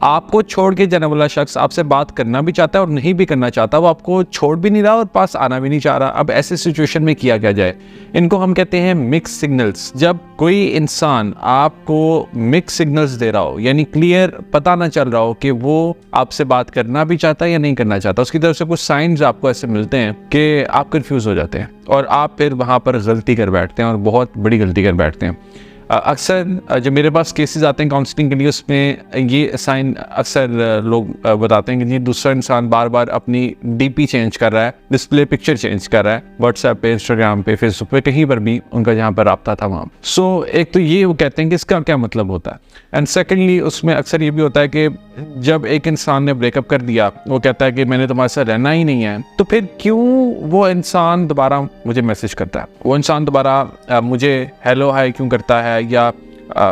आपको छोड़ के जाने वाला शख्स आपसे बात करना भी चाहता है और नहीं भी करना चाहता, वो आपको छोड़ भी नहीं रहा और पास आना भी नहीं चाह रहा। अब ऐसे सिचुएशन में किया क्या जाए? इनको हम कहते हैं मिक्स सिग्नल्स। जब कोई इंसान आपको मिक्स सिग्नल्स दे रहा हो, यानी क्लियर पता ना चल रहा हो कि वो आपसे बात करना भी चाहता है या नहीं करना चाहता, उसकी तरफ से कुछ साइंस आपको ऐसे मिलते हैं कि आप कंफ्यूज हो जाते हैं और आप फिर वहाँ पर गलती कर बैठते हैं और बहुत बड़ी गलती कर बैठते हैं। अक्सर जब मेरे पास केसेस आते हैं काउंसलिंग के लिए, उसमें ये साइन अक्सर लोग बताते हैं कि जी दूसरा इंसान बार बार अपनी डीपी चेंज कर रहा है, डिस्प्ले पिक्चर चेंज कर रहा है, व्हाट्सएप पे, इंस्टाग्राम पे, फेसबुक पे, कहीं पर भी उनका जहाँ पर रब्ता था वहाँ। सो एक तो ये वो कहते हैं कि इसका क्या मतलब होता है, एंड सेकेंडली उसमें अक्सर ये भी होता है कि जब एक इंसान ने ब्रेकअप कर दिया, वो कहता है कि मैंने तुम्हारे साथ रहना ही नहीं है, तो फिर क्यों वो इंसान दोबारा मुझे मैसेज करता है, वो इंसान दोबारा मुझे हेलो हाय क्यों करता है, या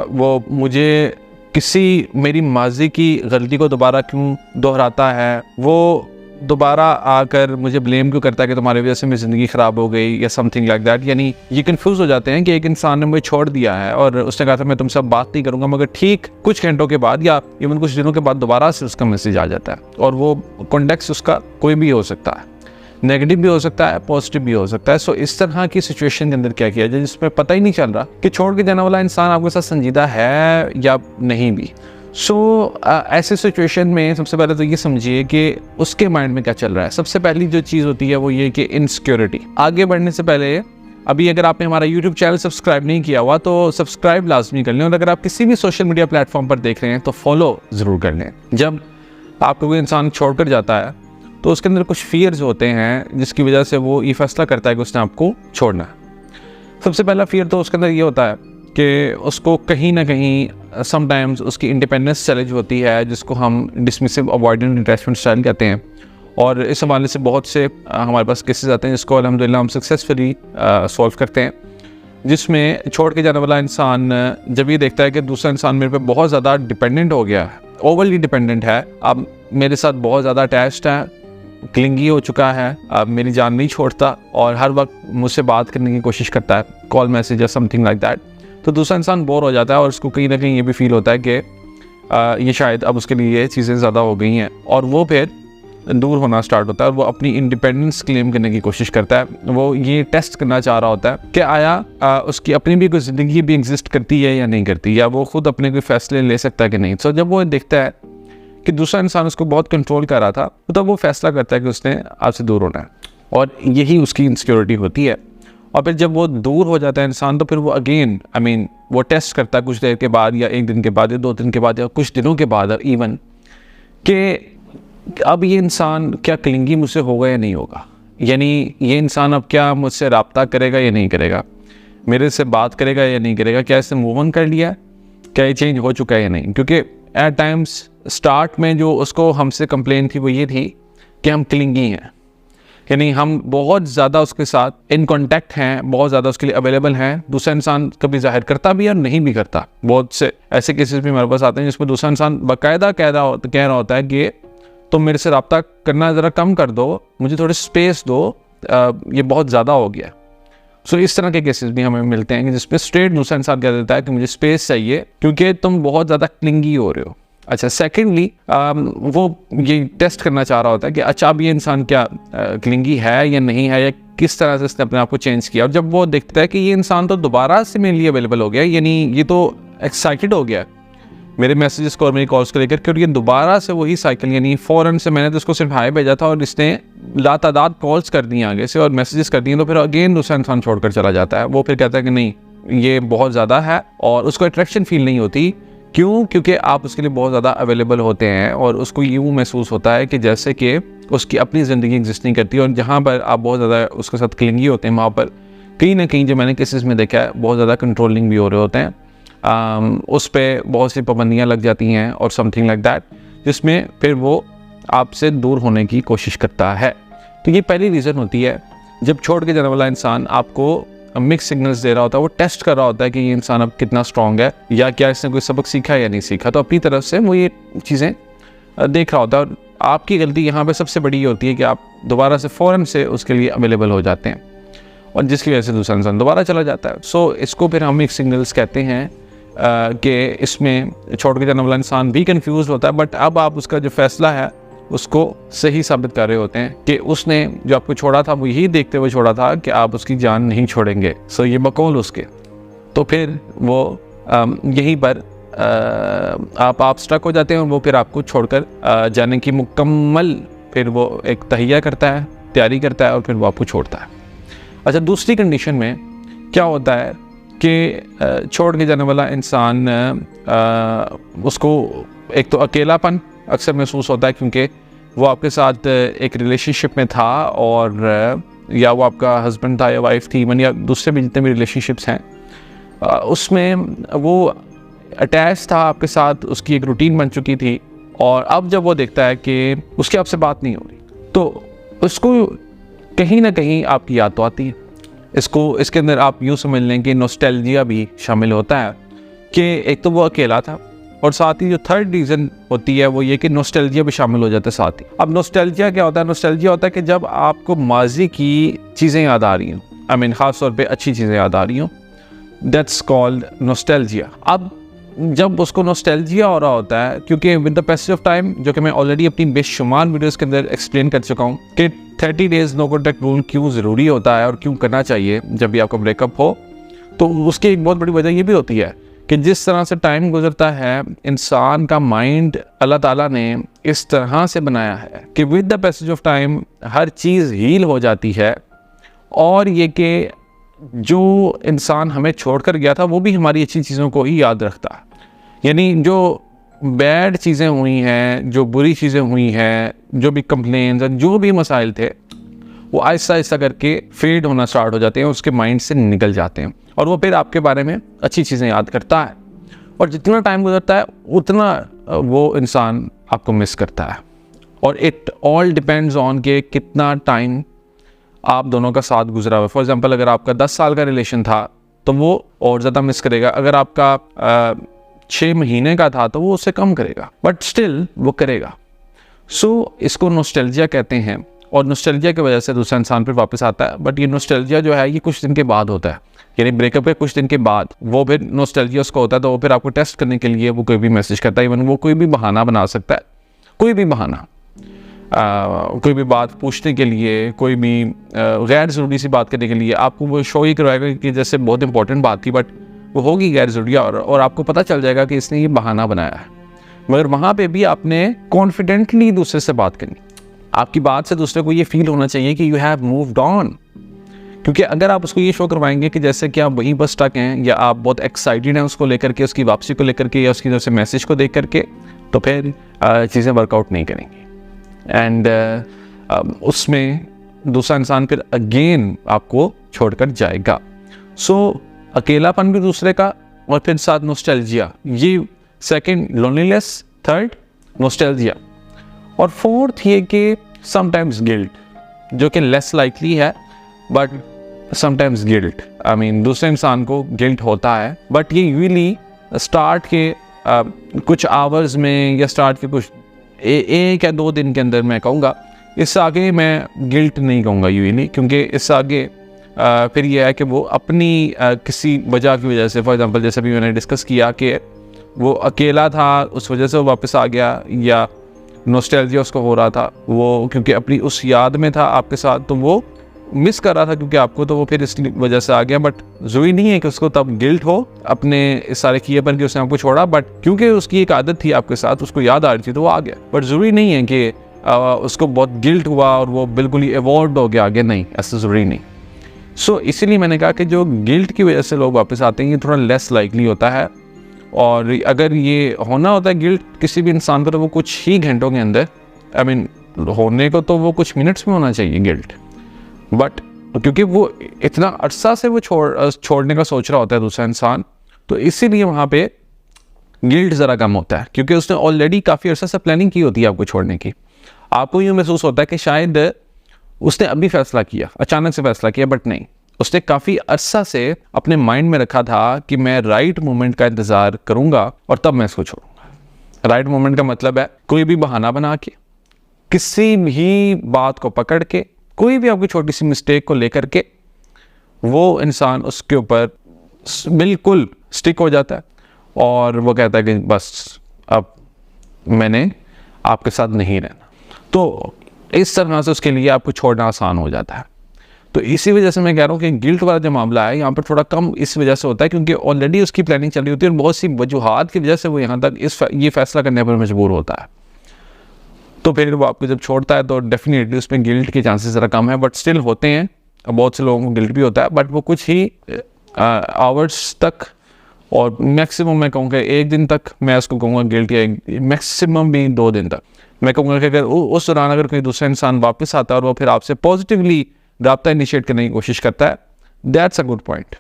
वो मुझे किसी मेरी माजी की गलती को दोबारा क्यों दोहराता है, वो दोबारा आकर मुझे ब्लेम क्यों करता है कि तुम्हारी वजह से मेरी ज़िंदगी ख़राब हो गई या समथिंग लाइक दैट। यानी ये कंफ्यूज हो जाते हैं कि एक इंसान ने मुझे छोड़ दिया है और उसने कहा था मैं तुमसे बात नहीं करूँगा, मगर ठीक कुछ घंटों के बाद या इवन कुछ दिनों के बाद दोबारा से उसका मैसेज आ जाता है और वो कॉन्टेक्स्ट उसका कोई भी हो सकता है, नेगेटिव भी हो सकता है, पॉजिटिव भी हो सकता है। सो इस तरह की सिचुएशन के अंदर क्या किया जाए जिसमें पता ही नहीं चल रहा कि छोड़ के जाने वाला इंसान आपके साथ संजीदा है या नहीं भी। ऐसे सिचुएशन में सबसे पहले तो ये समझिए कि उसके माइंड में क्या चल रहा है। सबसे पहली जो चीज़ होती है वो ये कि इनसिक्योरिटी। आगे बढ़ने से पहले अभी अगर आपने हमारा YouTube चैनल सब्सक्राइब नहीं किया हुआ तो सब्सक्राइब लाजमी कर लें, और अगर आप किसी भी सोशल मीडिया प्लेटफॉर्म पर देख रहे हैं तो फॉलो ज़रूर कर लें। जब आपको कोई इंसान छोड़कर जाता है तो उसके अंदर कुछ फियर्स होते हैं जिसकी वजह से वो ये फैसला करता है कि उसने आपको छोड़ना है। सबसे पहला फियर तो उसके अंदर ये होता है कि उसको कहीं ना कहीं समटाइम्स उसकी इंडिपेंडेंस चैलेंज होती है, जिसको हम डिसमिसिव अवॉइडेंट अटैचमेंट स्टाइल कहते हैं। और इस हवाले से बहुत से हमारे पास केसेस आते हैं जिसको अल्हम्दुलिल्लाह हम सक्सेसफुली सॉल्व करते हैं, जिसमें छोड़ के जाने वाला इंसान जब ये देखता है कि दूसरा इंसान मेरे पे बहुत ज़्यादा डिपेंडेंट हो गया है, ओवरली डिपेंडेंट है, अब मेरे साथ बहुत ज़्यादा अटैच्ड है, क्लिंगी हो चुका है, अब मेरी जान नहीं छोड़ता और हर वक्त मुझसे बात करने की कोशिश करता है, कॉल मैसेज या समथिंग लाइक दैट, तो दूसरा इंसान बोर हो जाता है और उसको कहीं ना कहीं ये भी फील होता है कि ये शायद अब उसके लिए ये चीज़ें ज़्यादा हो गई हैं और वो फिर दूर होना स्टार्ट होता है और वो अपनी इंडिपेंडेंस क्लेम करने की कोशिश करता है। वो ये टेस्ट करना चाह रहा होता है कि आया उसकी अपनी भी कोई ज़िंदगी भी एग्जिस्ट करती है या नहीं करती, या वो खुद अपने कोई फैसले ले सकता है कि नहीं। तो जब वो देखता है कि दूसरा इंसान उसको बहुत कंट्रोल कर रहा था, तो तब वो फैसला करता है कि उसने आपसे दूर होना है, और यही उसकी इनसिक्योरिटी होती है। और फिर जब वो दूर हो जाता है इंसान, तो फिर वो अगेन वो टेस्ट करता है कुछ देर के बाद या एक दिन के बाद या 2 दिन के बाद या कुछ दिनों के बाद इवन, कि अब ये इंसान क्या क्लिंगी मुझसे होगा या नहीं होगा, यानी ये इंसान अब क्या मुझसे रब्ता करेगा या नहीं करेगा, मेरे से बात करेगा या नहीं करेगा, क्या इसने मूव ऑन कर लिया, क्या ये चेंज हो चुका है या नहीं। क्योंकि एट टाइम्स स्टार्ट में जो उसको हमसे कंप्लेन थी वो ये थी कि हम क्लिंगी हैं, यानी हम बहुत ज़्यादा उसके साथ इन कांटेक्ट हैं, बहुत ज़्यादा उसके लिए अवेलेबल हैं। दूसरा इंसान कभी जाहिर करता भी और नहीं भी करता। बहुत से ऐसे केसेस भी हमारे पास आते हैं जिसमें दूसरा इंसान बाकायदा कह रहा होता है कि तुम मेरे से रब्ता करना ज़रा कम कर दो, मुझे थोड़ी स्पेस दो, ये बहुत ज़्यादा हो गया। सो इस तरह के केसेस भी हमें मिलते हैं कि जिसमें स्ट्रेट दूसरा इंसान कह देता है कि मुझे स्पेस चाहिए क्योंकि तुम बहुत ज़्यादा क्लिंगी हो रहे हो। अच्छा, सेकेंडली वो ये टेस्ट करना चाह रहा होता है कि अच्छा अब ये इंसान क्या क्लिंगी है या नहीं है, या किस तरह से इसने अपने आप को चेंज किया। और जब वो देखता है कि ये इंसान तो दोबारा से मेरे लिए अवेलेबल हो गया, यानी ये तो एक्साइटेड हो गया मेरे मैसेजेस को और मेरी कॉल्स को लेकर के, और ये दोबारा से वही साइकिल, यानी फ़ौरन से मैंने तो उसको सिर्फ हाय भेजा था और इसने लातादाद कॉल्स कर दी आगे से और मैसेजेस कर दिए, तो फिर अगेन दूसरा इंसान छोड़कर चला जाता है। वो फिर कहता है कि नहीं ये बहुत ज़्यादा है, और उसको अट्रैक्शन फील नहीं होती। क्यों? क्योंकि आप उसके लिए बहुत ज़्यादा अवेलेबल होते हैं और उसको यूँ महसूस होता है कि जैसे कि उसकी अपनी ज़िंदगी एग्जिस्ट नहीं करती, और जहाँ पर आप बहुत ज़्यादा उसके साथ क्लिंगी होते हैं वहाँ पर कहीं ना कहीं जो मैंने केसेस में देखा है बहुत ज़्यादा कंट्रोलिंग भी हो रहे होते हैं। उस पर बहुत सी पाबंदियाँ लग जाती हैं और समथिंग लाइक दैट, जिसमें फिर वो आपसे दूर होने की कोशिश करता है। तो ये पहली रीज़न होती है। जब छोड़ के जाने वाला इंसान आपको मिक्स सिग्नल्स दे रहा होता है, वो टेस्ट कर रहा होता है कि ये इंसान अब कितना स्ट्रॉन्ग है या क्या इसने कोई सबक सीखा या नहीं सीखा, तो अपनी तरफ से वो ये चीज़ें देख रहा होता है। और आपकी गलती यहाँ पे सबसे बड़ी ये होती है कि आप दोबारा से फ़ौरन से उसके लिए अवेलेबल हो जाते हैं और जिसकी वजह से दूसरा इंसान दोबारा चला जाता है। सो इसको फिर हम मिक्स सिग्नल्स कहते हैं। कि इसमें छोड़ के जाने वाला इंसान भी कंफ्यूज होता है, बट अब आप उसका जो फैसला है उसको सही साबित कर रहे होते हैं कि उसने जो आपको छोड़ा था वो यही देखते हुए छोड़ा था कि आप उसकी जान नहीं छोड़ेंगे। सो ये बकौल उसके, तो फिर वो यहीं पर आप स्टक हो जाते हैं और वो फिर आपको छोड़कर जाने की मुकम्मल फिर वो एक तहिया करता है, तैयारी करता है और फिर वो आपको छोड़ता है। अच्छा, दूसरी कंडीशन में क्या होता है कि छोड़ के जाने वाला इंसान उसको एक तो अकेलापन अक्सर महसूस होता है, क्योंकि वो आपके साथ एक रिलेशनशिप में था और या वो आपका हस्बैंड था या वाइफ थी, या दूसरे भी जितने भी रिलेशनशिप्स हैं उसमें वो अटैच था आपके साथ, उसकी एक रूटीन बन चुकी थी। और अब जब वो देखता है कि उसकी आपसे बात नहीं हो रही, तो उसको कहीं ना कहीं आपकी याद तो आती है। इसके अंदर आप यूँ समझ लें कि नॉस्टैल्जिया भी शामिल होता है कि एक तो वो अकेला था, और साथ ही जो थर्ड रीज़न होती है वो ये कि नॉस्टैल्जिया भी शामिल हो जाता है साथ ही। अब नॉस्टैल्जिया क्या होता है? नॉस्टैल्जिया होता है कि जब आपको माजी की चीज़ें याद आ रही हों, आई मीन ख़ास तौर पे अच्छी चीज़ें याद आ रही हों, दैट्स कॉल्ड नॉस्टैल्जिया। अब जब उसको नॉस्टैल्जिया हो रहा होता है, क्योंकि with the passage of time, जो कि मैं ऑलरेडी अपनी बेशुमार वीडियोस के अंदर एक्सप्लेन कर चुका हूँ कि 30 डेज़ नो कॉन्टैक्ट रूल क्यों ज़रूरी होता है और क्यों करना चाहिए जब भी आपका ब्रेकअप हो, तो उसकी एक बहुत बड़ी वजह ये भी होती है कि जिस तरह से टाइम गुजरता है, इंसान का माइंड अल्लाह ताला ने इस तरह से बनाया है कि with the passage of time हर चीज़ हील हो जाती है, और ये कि जो इंसान हमें छोड़कर गया था वो भी हमारी अच्छी चीज़ों को ही याद रखता है। यानी जो बैड चीज़ें हुई हैं, जो बुरी चीज़ें हुई हैं, जो भी कंप्लेंट्स, जो भी मसाइल थे, वो आहिस्ता आहिस्ता करके फेड होना स्टार्ट हो जाते हैं, उसके माइंड से निकल जाते हैं, और वो फिर आपके बारे में अच्छी चीज़ें याद करता है। और जितना टाइम गुजरता है उतना वो इंसान आपको मिस करता है। और इट ऑल डिपेंड्स ऑन के कितना टाइम आप दोनों का साथ गुजरा हुआ। फॉर एग्जांपल, अगर आपका 10 साल का रिलेशन था तो वो और ज़्यादा मिस करेगा। अगर आपका 6 महीने का था तो वो उससे कम करेगा, बट स्टिल वो करेगा। सो इसको नॉस्टैल्जिया कहते हैं, और नॉस्टैल्जिया की वजह से दूसरा इंसान फिर वापस आता है। बट ये नॉस्टैल्जिया जो है ये कुछ दिन के बाद होता है, यानी ब्रेकअप के कुछ दिन के बाद वो फिर नॉस्टैल्जिया उसको होता है, तो वो फिर आपको टेस्ट करने के लिए वो कोई भी मैसेज करता है। इवन वो कोई भी बहाना बना सकता है, कोई भी बहाना, कोई भी बात पूछने के लिए, कोई भी गैर ज़रूरी सी बात करने के लिए आपको वो शो ही करवाएगा कि जैसे बहुत इंपॉर्टेंट बात थी, बट वो होगी गैर ज़रूरी, और आपको पता चल जाएगा कि इसने ये बहाना बनाया है। मगर वहाँ पे भी आपने कॉन्फिडेंटली दूसरे से बात करनी। आपकी बात से दूसरे को ये फील होना चाहिए कि यू हैव मूव्ड ऑन। क्योंकि अगर आप उसको ये शो करवाएंगे कि जैसे कि आप वहीं बस स्टक हैं, या आप बहुत एक्साइटेड हैं उसको लेकर के, उसकी वापसी को लेकर के, या उसकी तरफ से मैसेज को देख करके, तो फिर चीज़ें वर्कआउट नहीं करेंगी। एंड उसमें दूसरा इंसान फिर अगेन आपको छोड़कर जाएगा। सो अकेलापन भी दूसरे का, और फिर साथ नॉस्टैल्जिया, ये सेकंड लोनलीनेस, थर्ड नॉस्टैल्जिया, और फोर्थ ये कि समटाइम्स गिल्ट, जो कि लेस लाइकली है, but sometimes guilt, I mean दूसरे इंसान को गिल्ट होता है, बट ये यूजुअली स्टार्ट के कुछ आवर्स में, या स्टार्ट के कुछ 1 या 2 दिन के अंदर मैं कहूँगा। इससे आगे मैं गिल्ट नहीं कहूँगा यूजुअली, क्योंकि इससे आगे फिर यह है कि वो अपनी किसी वजह की वजह से, फॉर एग्जांपल जैसे भी मैंने डिस्कस किया कि वो अकेला था उस वजह से वो वापस आ गया, या नॉस्टैल्जिया उसको हो रहा था, वो क्योंकि अपनी उस याद में था आपके साथ, तो वो मिस कर रहा था क्योंकि आपको, तो वो फिर इस वजह से आ गया। बट ज़रूरी नहीं है कि उसको तब गिल्ट हो अपने इस सारे किए पर कि उसने आपको छोड़ा, बट क्योंकि उसकी एक आदत थी आपके साथ, उसको याद आ रही थी, तो वो आ गया। बट ज़रूरी नहीं है कि उसको बहुत गिल्ट हुआ और वो बिल्कुल ही अवॉइड हो गया आगे, नहीं, ऐसा ज़रूरी नहीं। सो इसीलिए मैंने कहा कि जो गिल्ट की वजह से लोग वापस आते हैं ये थोड़ा लेस लाइकली होता है, और अगर ये होना होता है गिल्ट किसी भी इंसान को, तो वो कुछ ही घंटों के अंदर, आई मीन होने को तो वो कुछ मिनट्स में होना चाहिए गिल्ट, बट क्योंकि वो इतना अरसा से वो छोड़ने का सोच रहा होता है दूसरा इंसान, तो इसीलिए वहाँ पे गिल्ट ज़रा कम होता है, क्योंकि उसने ऑलरेडी काफ़ी अरसा से प्लानिंग की होती है आपको छोड़ने की। आपको यूँ महसूस होता है कि शायद उसने अभी फैसला किया, अचानक से फैसला किया, बट नहीं, उसने काफ़ी अरसा से अपने माइंड में रखा था कि मैं राइट मोमेंट का इंतज़ार करूँगा और तब मैं इसको छोड़ूंगा। राइट मोमेंट का मतलब है कोई भी बहाना बना के, किसी भी बात को पकड़ के, कोई भी आपकी छोटी सी मिस्टेक को लेकर के वो इंसान उसके ऊपर बिल्कुल स्टिक हो जाता है, और वो कहता है कि बस अब मैंने आपके साथ नहीं रहना। तो इस तरह से उसके लिए आपको छोड़ना आसान हो जाता है। तो इसी वजह से मैं कह रहा हूँ कि गिल्ट वाला जो मामला है यहाँ पर थोड़ा कम इस वजह से होता है क्योंकि ऑलरेडी उसकी प्लानिंग चल रही होती है और बहुत सी वजूहात की वजह से वो यहाँ तक ये फैसला करने पर मजबूर होता है। तो फिर वो आपको जब छोड़ता है तो डेफिनेटली उसमें गिल्ट के चांसेस ज़रा कम है, बट स्टिल होते हैं। बहुत से लोगों को गिल्ट भी होता है, बट वो कुछ ही आवर्स तक और मैक्सिमम मैं कहूँगा 1 दिन तक मैं उसको कहूँगा गिल्ट, या मैक्सिमम भी 2 दिन तक मैं कहूँगा कि अगर उस दौरान अगर कोई दूसरा इंसान वापस आता है और वो फिर आपसे पॉजिटिवली रब्ता इनिशिएट करने की कोशिश करता है, that's a good point.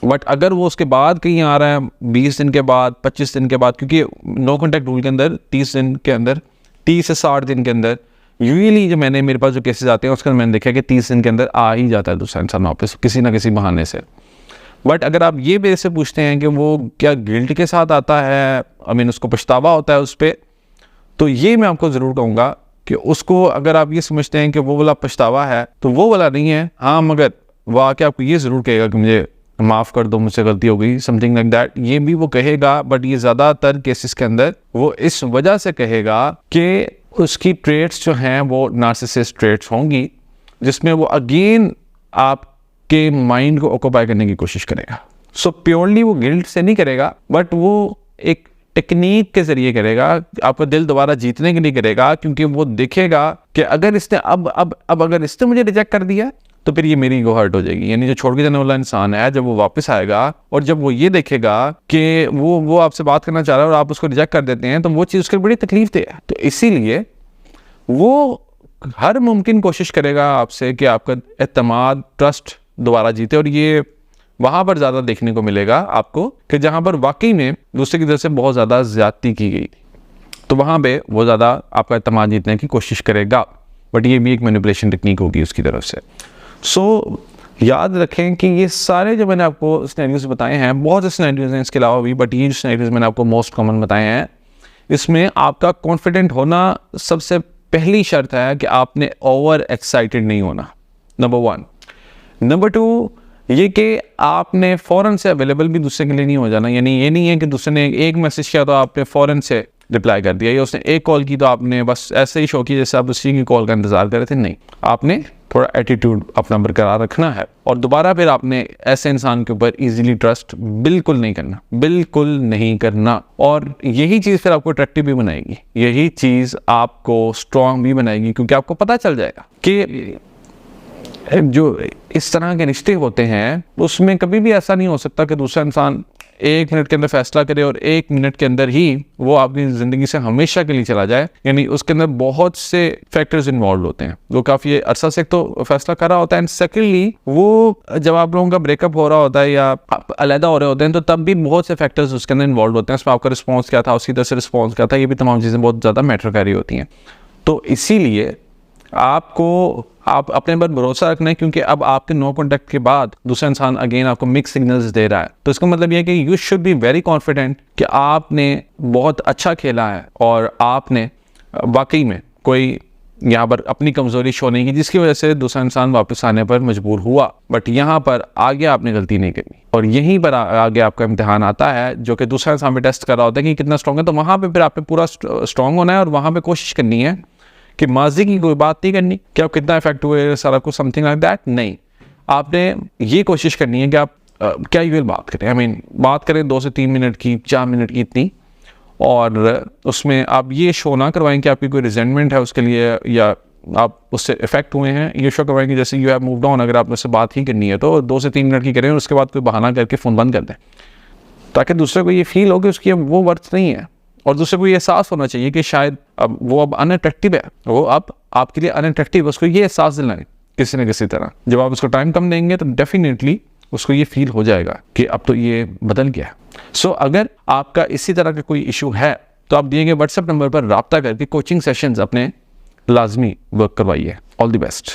But अगर वो उसके बाद कहीं आ रहा है 20 दिन के बाद, 25 दिन के बाद, क्योंकि नो कॉन्टैक्ट रूल के अंदर 30 दिन के अंदर, 30 से 60 दिन के अंदर यूजुअली जो मेरे पास जो केसेस आते हैं उसके अंदर मैंने देखा कि 30 दिन के अंदर आ ही जाता है दूसरा इंसान वापस किसी ना किसी बहाने से। बट अगर आप ये मेरे से पूछते हैं कि वो क्या गिल्ट के साथ आता है, आई मीन उसको पछतावा होता है उस पर, तो ये मैं आपको ज़रूर कहूँगा कि उसको अगर आप ये समझते हैं कि वो वाला पछतावा है तो वो वाला नहीं है। हाँ, मगर वो आके आपको ये ज़रूर कहेगा कि मुझे माफ़ कर दो, मुझसे गलती हो गई, समथिंग लाइक दैट, ये भी वो कहेगा। बट ये ज़्यादातर केसेस के अंदर वो इस वजह से कहेगा कि उसकी ट्रेट्स जो हैं वो नार्सिसिस्ट ट्रेट्स होंगी, जिसमें वो अगेन आपके माइंड को ऑक्यूपाई करने की कोशिश करेगा। सो प्योरली वो गिल्ट से नहीं करेगा, बट वो एक टेक्निक के जरिए करेगा, आपका दिल दोबारा जीतने के लिए करेगा, क्योंकि वो देखेगा कि अगर इसने अब अगर इसने मुझे रिजेक्ट कर दिया तो फिर ये मेरी ईगो हर्ट हो जाएगी। यानी जो छोड़ के जाने वाला इंसान है, जब वो वापस आएगा और जब वो ये देखेगा कि वो आपसे बात करना चाह रहा है और आप उसको रिजेक्ट कर देते हैं, तो वो चीज़ उसके बड़ी तकलीफ दे। तो इसीलिए वो हर मुमकिन कोशिश करेगा आपसे कि आपका एतमाद, ट्रस्ट दोबारा जीते। और ये वहाँ पर ज़्यादा देखने को मिलेगा आपको कि जहाँ पर वाकई में दूसरे की तरफ से बहुत ज़्यादा ज़्यादती की गई, तो वहाँ पे वो ज़्यादा आपका एतमाद जीतने की कोशिश करेगा। बट ये भी एक मैनिपुलेशन टेक्निक होगी उसकी तरफ से। सो याद रखें कि ये सारे जो मैंने आपको सिनेरियोज बताए हैं, बहुत से सिनेरियोज हैं इसके अलावा भी, बट ये जो सिनेरियोज मैंने आपको मोस्ट कॉमन बताए हैं, इसमें आपका कॉन्फिडेंट होना सबसे पहली शर्त है कि आपने ओवर एक्साइटेड नहीं होना, नंबर 1। नंबर 2 ये कि आपने फ़ौरन से अवेलेबल भी दूसरे के लिए नहीं हो जाना। यानी ये नहीं है कि दूसरे ने एक मैसेज किया तो आपने फ़ौरन से रिप्लाई कर दिया, या उसने एक कॉल की तो आपने बस ऐसे ही शो किया जैसे आप उसी की कॉल का इंतज़ार कर रहे थे। नहीं, आपने थोड़ा एटीट्यूड अपना बरकरार रखना है और दोबारा फिर आपने ऐसे इंसान के ऊपर इजीली ट्रस्ट बिल्कुल नहीं करना, बिल्कुल नहीं करना। और यही चीज़ फिर आपको अट्रैक्टिव भी बनाएगी, यही चीज़ आपको स्ट्रॉन्ग भी बनाएगी, क्योंकि आपको पता चल जाएगा कि जो इस तरह के रिश्ते होते हैं उसमें कभी भी ऐसा नहीं हो सकता कि दूसरा इंसान 1 मिनट के अंदर फैसला करे और 1 मिनट के अंदर ही वो आपकी ज़िंदगी से हमेशा के लिए चला जाए। यानी उसके अंदर बहुत से फैक्टर्स इन्वॉल्व होते हैं। वो काफ़ी अरसा से तो फैसला कर रहा होता है, एंड सेकेंडली वो जब आप लोगों का ब्रेकअप हो रहा होता है या आप अलहदा हो रहे होते हैं तो तब भी बहुत से फैक्टर्स उसके अंदर इन्वॉल्व होते हैं। उसमें आपका रिस्पॉन्स क्या था, उसकी तरफ से रिस्पॉन्स क्या था, ये भी तमाम चीज़ें बहुत ज़्यादा मैटर कर रही होती हैं। तो इसीलिए आप अपने पर भरोसा रखना है, क्योंकि अब आपके नो कॉन्टैक्ट के बाद दूसरा इंसान अगेन आपको मिक्स सिग्नल्स दे रहा है। तो इसका मतलब यह है कि you should be very confident कि आपने बहुत अच्छा खेला है और आपने वाकई में कोई यहाँ पर अपनी कमज़ोरी शो नहीं की जिसकी वजह से दूसरा इंसान वापस आने पर मजबूर हुआ। बट यहाँ पर आगे आपने गलती नहीं करी और यहीं पर आगे आपका इम्तिहान आता है, जो कि दूसरा इंसान पे टेस्ट कर रहा होता है कि कितना स्ट्रॉन्ग है। तो वहाँ पर फिर आपने पूरा स्ट्रॉन्ग होना है और वहाँ पर कोशिश करनी है कि माजी की कोई बात नहीं करनी कि आप कितना इफेक्ट हुए सारा कुछ, समथिंग लाइक दैट नहीं। आपने ये कोशिश करनी है कि आप क्या यूल बात करें, आई मीन बात करें 2 से 3 मिनट की, 4 मिनट की इतनी, और उसमें आप ये शो ना करवाएं कि आपकी कोई रिजेंटमेंट है उसके लिए या आप उससे इफेक्ट हुए हैं। ये शो करवाएं कि जैसे यू हैव मूव्ड ऑन। अगर आपने उससे बात ही करनी है तो 2 से 3 मिनट की करें और उसके बाद कोई बहाना करके फ़ोन बंद कर दें, ताकि दूसरे को ये फील हो कि उसकी अब वो वर्थ नहीं है। और दूसरे को ये एहसास होना चाहिए कि शायद अब वो अब अनअट्रैक्टिव है, वो अब आपके लिए अनअट्रैक्टिव, उसको ये एहसास दिलाएं किसी न किसी तरह। जब आप उसको टाइम कम देंगे तो डेफिनेटली उसको ये फील हो जाएगा कि अब तो ये बदल गया है। सो अगर आपका इसी तरह का कोई इशू है तो आप दिए गए व्हाट्सएप नंबर पर राब्ता करके कोचिंग सेशंस अपने लाजमी वर्क करवाइए। All the best.